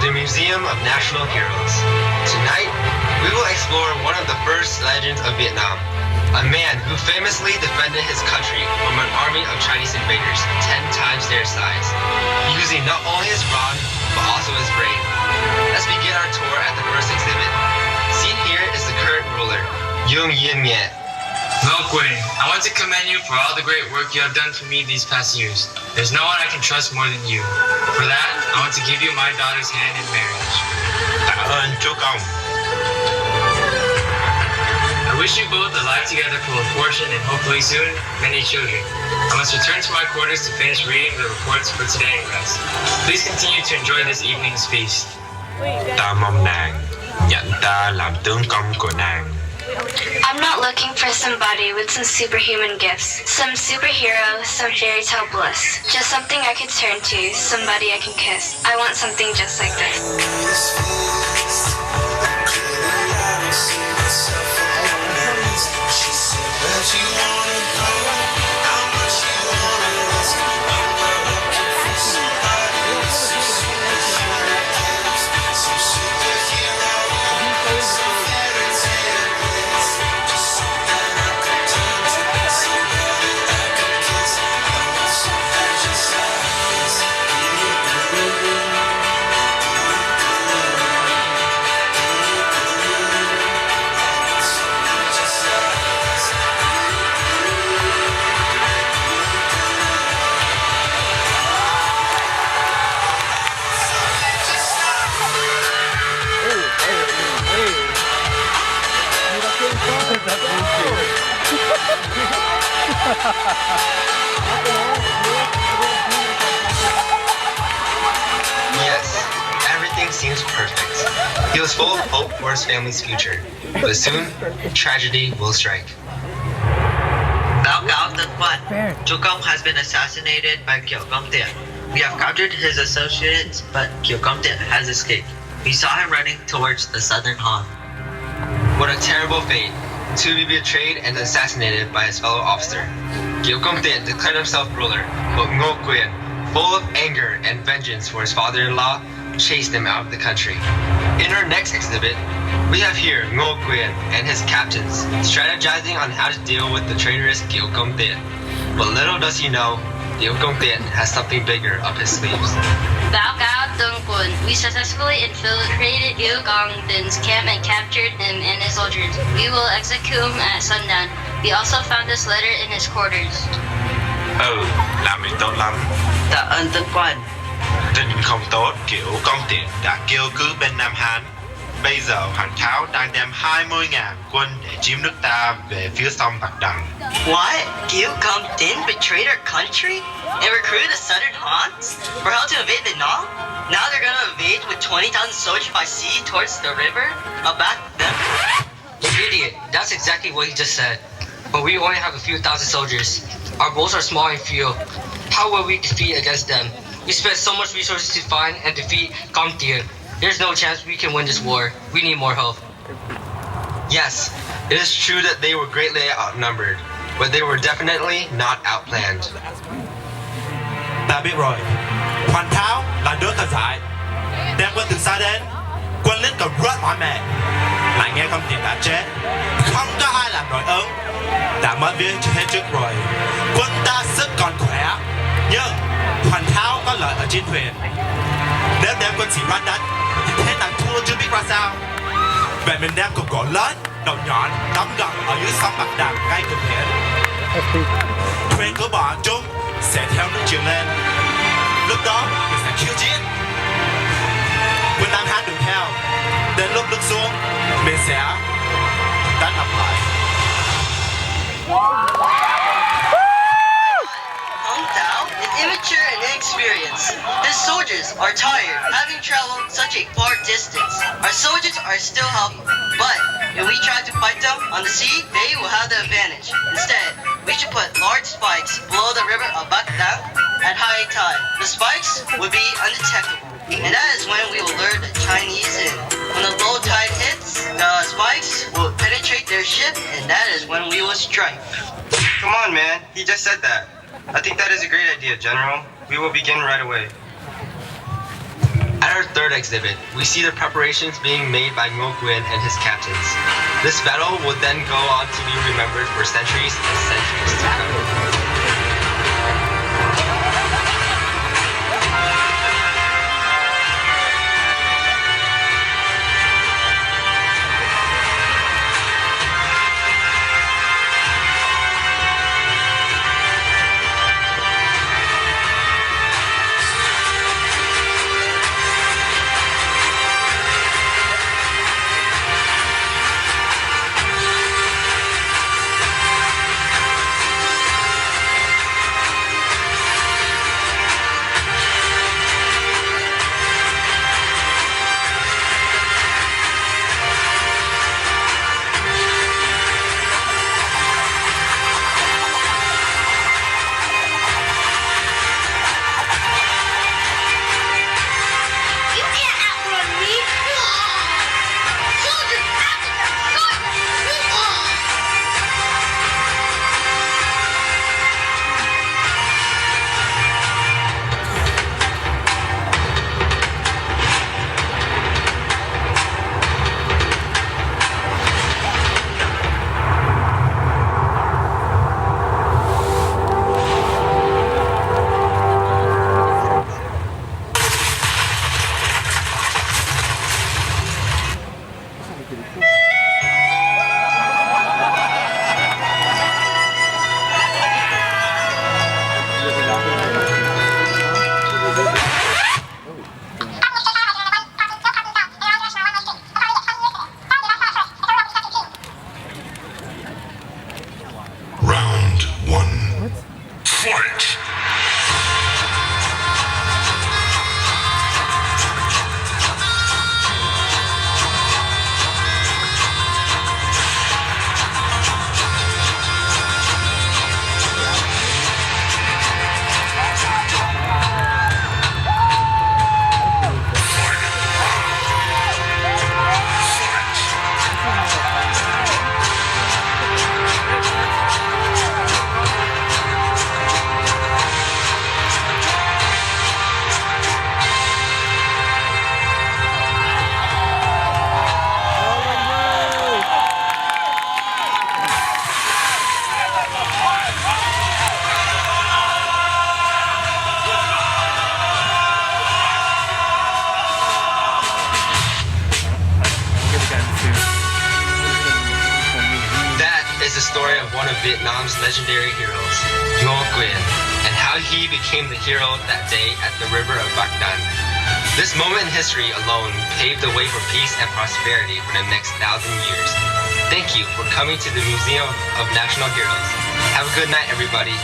the Museum of National Heroes. Tonight, we will explore one of the first legends of Vietnam, a man who famously defended his country from an army of Chinese invaders 10 times their size, using not only his brawn, but also his brain. Let's begin our tour at the first exhibit. Seen here is the current ruler, Yung Yin Miet. Milkway, I want to commend you for all the great work you have done for me these past years. There's no one I can trust more than you. For that, I want to give you my daughter's hand in marriage. Tạ ơn Chúa Công. I wish you both a life together full of fortune and hopefully soon, many children. I must return to my quarters to finish reading the reports for today and rest. Please continue to enjoy this evening's feast. Ta mong nàng nhận ta làm tướng công của nàng. I'm not looking for somebody with some superhuman gifts, some superhero, some fairy tale bliss. Just something I could turn to, somebody I can kiss. I want something just like this. Yes, everything seems perfect. He was full of hope for his family's future, but soon, tragedy will strike. Báo cáo tân quan, Chu Công has been assassinated by Kiều Công Tiện. We have captured his associates, but Kiều Công Tiện has escaped. We saw him running towards the southern Han. What a terrible fate, to be betrayed and assassinated by his fellow officer. Kiều Công Tiện declared himself ruler, but Ngo Quyền, full of anger and vengeance for his father-in-law, chased him out of the country. In our next exhibit, we have here Ngo Quyền and his captains strategizing on how to deal with the traitorous Kiều Công Tiện. But little does he know, Kiều Công Tiện has something bigger up his sleeves. Báo cáo tướng quân, we successfully infiltrated Liu Gongdin's camp and captured him and his soldiers. We will execute him at sundown. We also found this letter in his quarters. Làm việc tốt lắm. Tạ ơn tân quan. Tin không tốt, Kiều Công Tiện đã kêu cứu bên Nam Hán. Bây giờ Hoàng Tháo đang đem 20.000 quân để chiếm nước ta về phía sông Bạch Đằng. What? Kiều Công Tiện betrayed our country and recruited the southern Hans for how to invade Vietnam? Now they're gonna invade with 20,000 soldiers by sea towards the river? Back them? You idiot, that's exactly what he just said. But we only have a few thousand soldiers. Our boats are small and few. How will we defeat against them? We spent so much resources to find and defeat Công Tiện. There's no chance we can win this war. We need more help. Yes, it is true that they were greatly outnumbered, but they were definitely not outplanned. Ta biết rồi, Hoàng Tháo là đứa thơ dại, đem quân từ xa đến, quân lính còn rất mỏi mệt, lại nghe Công Tiện đã chết, không có ai làm nổi ơn, đã mất vía chưa hết trước rồi, quân ta sức còn khỏe, nhưng Hoàng Tháo có lợi ở trên thuyền, nếu đem quân sĩ ra đánh, thì thế nào thua chưa biết ra sao, vậy mình đem cục gỗ lớn, đầu nhọn, đóng gọn ở dưới sông Bạch Đằng ngay cửa biển, thuyền của bọn chúng sẽ theo nước chiều lên. Lúc đó mình sẽ khiêu chiến. Quân Nam Hán đuổi theo. Đến lúc nước xuống, mình sẽ đánh ập lại. Hung Tao is immature and inexperienced. His soldiers are tired, having traveled such a far distance. Our soldiers are still helping, but if we try to fight them on the sea, they will have the advantage. Instead, we should put large spikes below the river of Bac Dang at high tide. The spikes would be undetectable, and that is when we will lure the Chinese in. When the low tide hits, the spikes will penetrate their ship, and that is when we will strike. Come on, man, he just said that. I think that is a great idea, General. We will begin right away. At our third third exhibit, we see the preparations being made by Ngo Nguyen and his captains. This battle would then go on to be remembered for centuries and centuries to come. The story of one of Vietnam's legendary heroes, Ngo Nguyen, and how he became the hero that day at the river of Bac Dan. This moment in history alone paved the way for peace and prosperity for the next 1,000 years. Thank you for coming to the Museum of National Heroes. Have a good night, everybody.